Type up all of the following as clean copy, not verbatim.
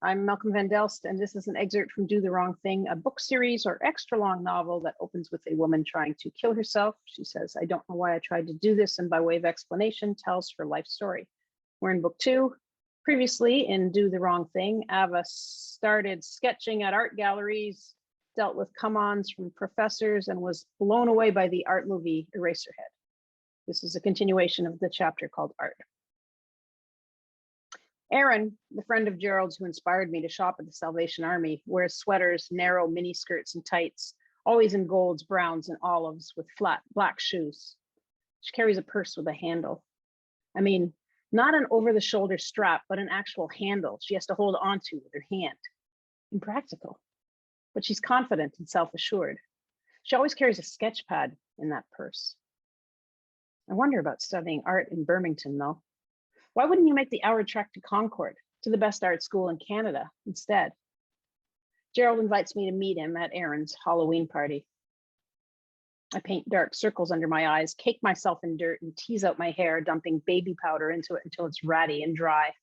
I'm Malcolm Van Delst, and this is an excerpt from Do the Wrong Thing, a book series or extra long novel that opens with a woman trying to kill herself. She says, "I don't know why I tried to do this," and by way of explanation, tells her life story. We're in book 2. Previously in Do the Wrong Thing, Ava started sketching at art galleries, dealt with come-ons from professors, and was blown away by the art movie Eraserhead. This is a continuation of the chapter called Art. Aaron, the friend of Gerald's who inspired me to shop at the Salvation Army, wears sweaters, narrow mini skirts and tights, always in golds, browns, and olives with flat black shoes. She carries a purse with a handle. I mean, not an over-the-shoulder strap, but an actual handle she has to hold onto with her hand. Impractical. But she's confident and self-assured. She always carries a sketch pad in that purse. I wonder about studying art in Birmingham, though. Why wouldn't you make the hour trek to Concord, to the best art school in Canada, instead? Gerald invites me to meet him at Aaron's Halloween party. I paint dark circles under my eyes, cake myself in dirt, and tease out my hair, dumping baby powder into it until it's ratty and dry.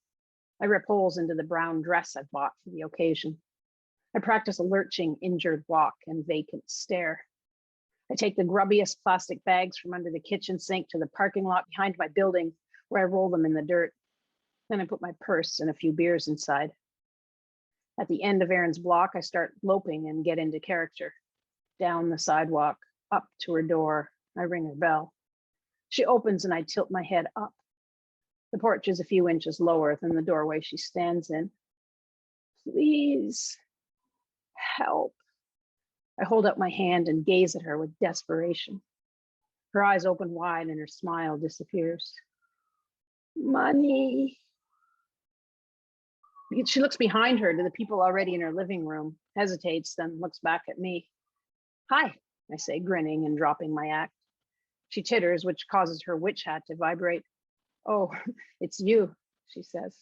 I rip holes into the brown dress I've bought for the occasion. I practice a lurching, injured walk and vacant stare. I take the grubbiest plastic bags from under the kitchen sink to the parking lot behind my building, where I roll them in the dirt. Then I put my purse and a few beers inside. At the end of Aaron's block, I start loping and get into character. Down the sidewalk, up to her door, I ring her bell. She opens and I tilt my head up. The porch is a few inches lower than the doorway she stands in. "Please, help." I hold up my hand and gaze at her with desperation. Her eyes open wide and her smile disappears. "Money." She looks behind her to the people already in her living room, hesitates, then looks back at me. "Hi," I say, grinning and dropping my act. She titters, which causes her witch hat to vibrate. "Oh, it's you," she says.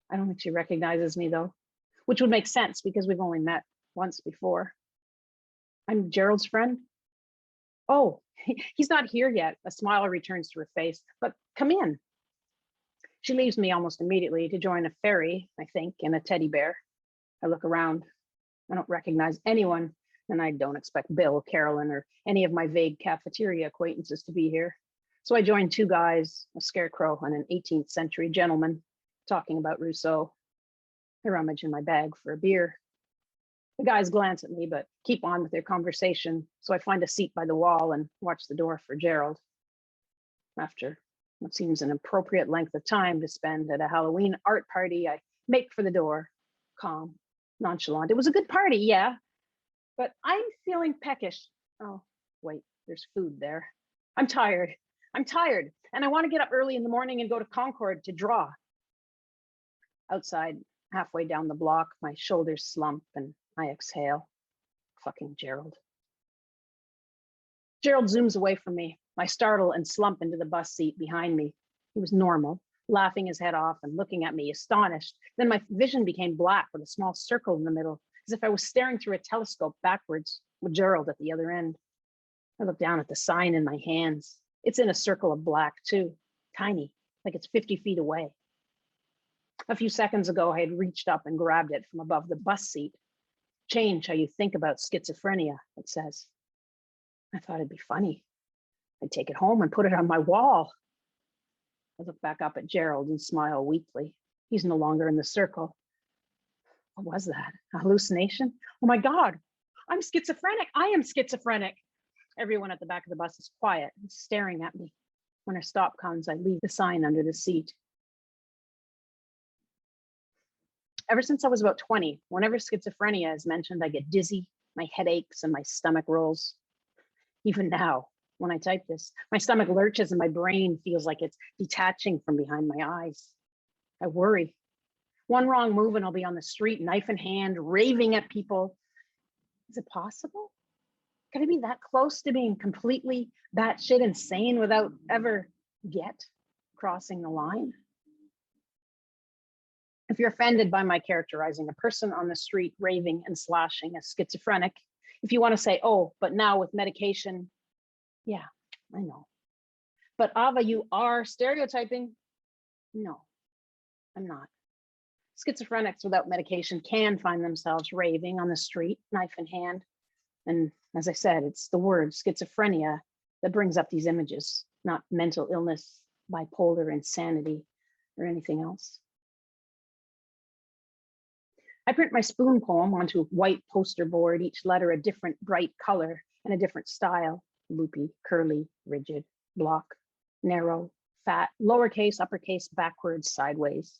I don't think she recognizes me, though, which would make sense because we've only met once before. "I'm Gerald's friend." "Oh, he's not here yet." A smile returns to her face, "But come in." She leaves me almost immediately to join a fairy, I think, and a teddy bear. I look around. I don't recognize anyone, and I don't expect Bill, Carolyn, or any of my vague cafeteria acquaintances to be here. So I join 2 guys, a scarecrow and an 18th century gentleman, talking about Rousseau. I rummage in my bag for a beer. The guys glance at me, but keep on with their conversation, so I find a seat by the wall and watch the door for Gerald. After what seems an appropriate length of time to spend at a Halloween art party, I make for the door, calm, nonchalant. It was a good party, yeah, but I'm feeling peckish. Oh, wait, there's food there. I'm tired, and I want to get up early in the morning and go to Concord to draw. Outside, halfway down the block, my shoulders slump and I exhale. Fucking Gerald. Gerald zooms away from me. I startle and slump into the bus seat behind me. He was normal, laughing his head off and looking at me, astonished. Then my vision became black with a small circle in the middle, as if I was staring through a telescope backwards, with Gerald at the other end. I look down at the sign in my hands. It's in a circle of black, too, tiny, like it's 50 feet away. A few seconds ago, I had reached up and grabbed it from above the bus seat. "Change how you think about schizophrenia," it says. I thought it'd be funny. I'd take it home and put it on my wall. I look back up at Gerald and smile weakly. He's no longer in the circle. What was that? A hallucination? Oh my God, I'm schizophrenic. I am schizophrenic. Everyone at the back of the bus is quiet and staring at me. When a stop comes, I leave the sign under the seat. Ever since I was about 20, whenever schizophrenia is mentioned, I get dizzy, my head aches, and my stomach rolls. Even now, when I type this, my stomach lurches and my brain feels like it's detaching from behind my eyes. I worry. One wrong move and I'll be on the street, knife in hand, raving at people. Is it possible? Could I be that close to being completely batshit insane without ever yet crossing the line? If you're offended by my characterizing a person on the street raving and slashing as schizophrenic, if you want to say, "Oh, but now with medication," yeah, I know. But Ava, you are stereotyping. No, I'm not. Schizophrenics without medication can find themselves raving on the street, knife in hand. And as I said, it's the word schizophrenia that brings up these images, not mental illness, bipolar insanity, or anything else. I print my spoon poem onto a white poster board, each letter a different bright color and a different style: loopy, curly, rigid, block, narrow, fat, lowercase, uppercase, backwards, sideways.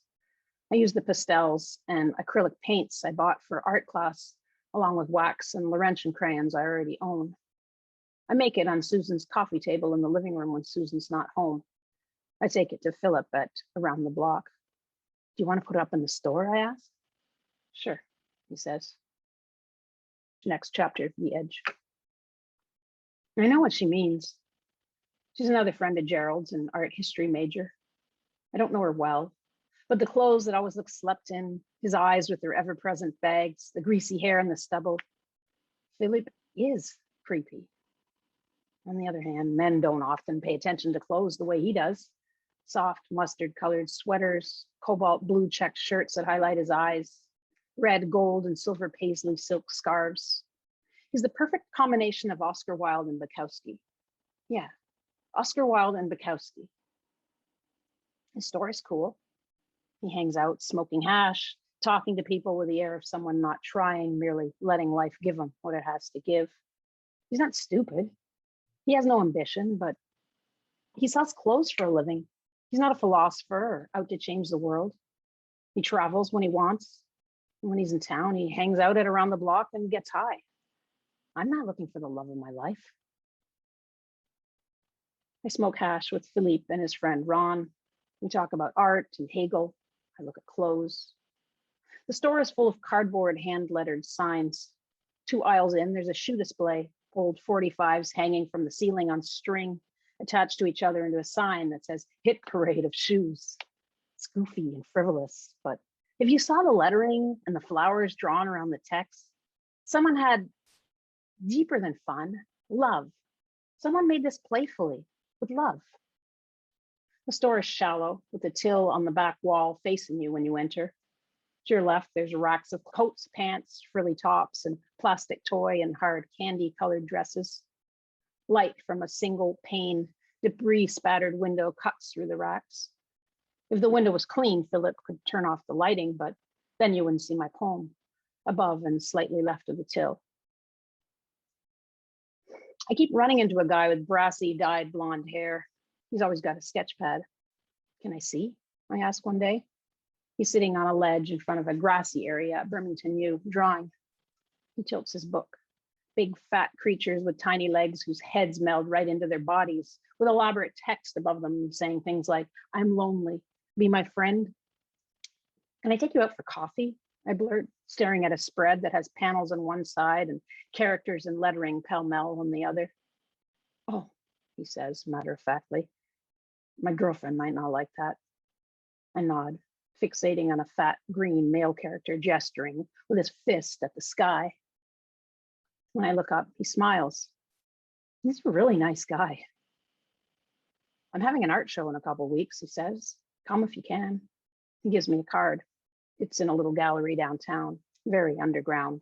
I use the pastels and acrylic paints I bought for art class, along with wax and Laurentian crayons I already own. I make it on Susan's coffee table in the living room when Susan's not home. I take it to Philip at Around the Block. Do you want to put it up in the store, I ask? Sure, he says. Next chapter, The Edge. I know what she means. She's another friend of Gerald's, an art history major. I don't know her well, but the clothes that always look slept in, his eyes with their ever-present bags, the greasy hair and the stubble. Philip is creepy. On the other hand, men don't often pay attention to clothes the way he does. Soft mustard-colored sweaters, cobalt blue checked shirts that highlight his eyes, red, gold, and silver paisley silk scarves. He's the perfect combination of Oscar Wilde and Bukowski. Yeah, Oscar Wilde and Bukowski. His story's cool. He hangs out smoking hash, talking to people with the air of someone not trying, merely letting life give him what it has to give. He's not stupid. He has no ambition, but he sells clothes for a living. He's not a philosopher or out to change the world. He travels when he wants. And when he's in town, he hangs out at Around the Block and gets high. I'm not looking for the love of my life. I smoke hash with Philippe and his friend Ron. We talk about art and Hegel. I look at clothes. The store is full of cardboard hand-lettered signs. 2 aisles in, there's a shoe display, old 45s hanging from the ceiling on string, attached to each other into a sign that says Hit Parade of Shoes. It's goofy and frivolous, but if you saw the lettering and the flowers drawn around the text, someone had deeper than fun, love. Someone made this playfully, with love. The store is shallow, with a till on the back wall facing you when you enter. To your left, there's racks of coats, pants, frilly tops, and plastic toy and hard candy-colored dresses. Light from a single pane, debris-spattered window cuts through the racks. If the window was clean, Philip could turn off the lighting, but then you wouldn't see my poem, above and slightly left of the till. I keep running into a guy with brassy, dyed blonde hair. He's always got a sketch pad. Can I see? I ask one day. He's sitting on a ledge in front of a grassy area at Birmingham U, drawing. He tilts his book. Big fat creatures with tiny legs whose heads meld right into their bodies, with elaborate text above them saying things like, I'm lonely, be my friend. Can I take you out for coffee? I blurt, staring at a spread that has panels on one side and characters and lettering pell-mell on the other. Oh, he says matter-of-factly. My girlfriend might not like that. I nod, fixating on a fat green male character gesturing with his fist at the sky. When I look up, he smiles. He's a really nice guy. I'm having an art show in a couple of weeks, he says. Come if you can. He gives me a card. It's in a little gallery downtown, very underground.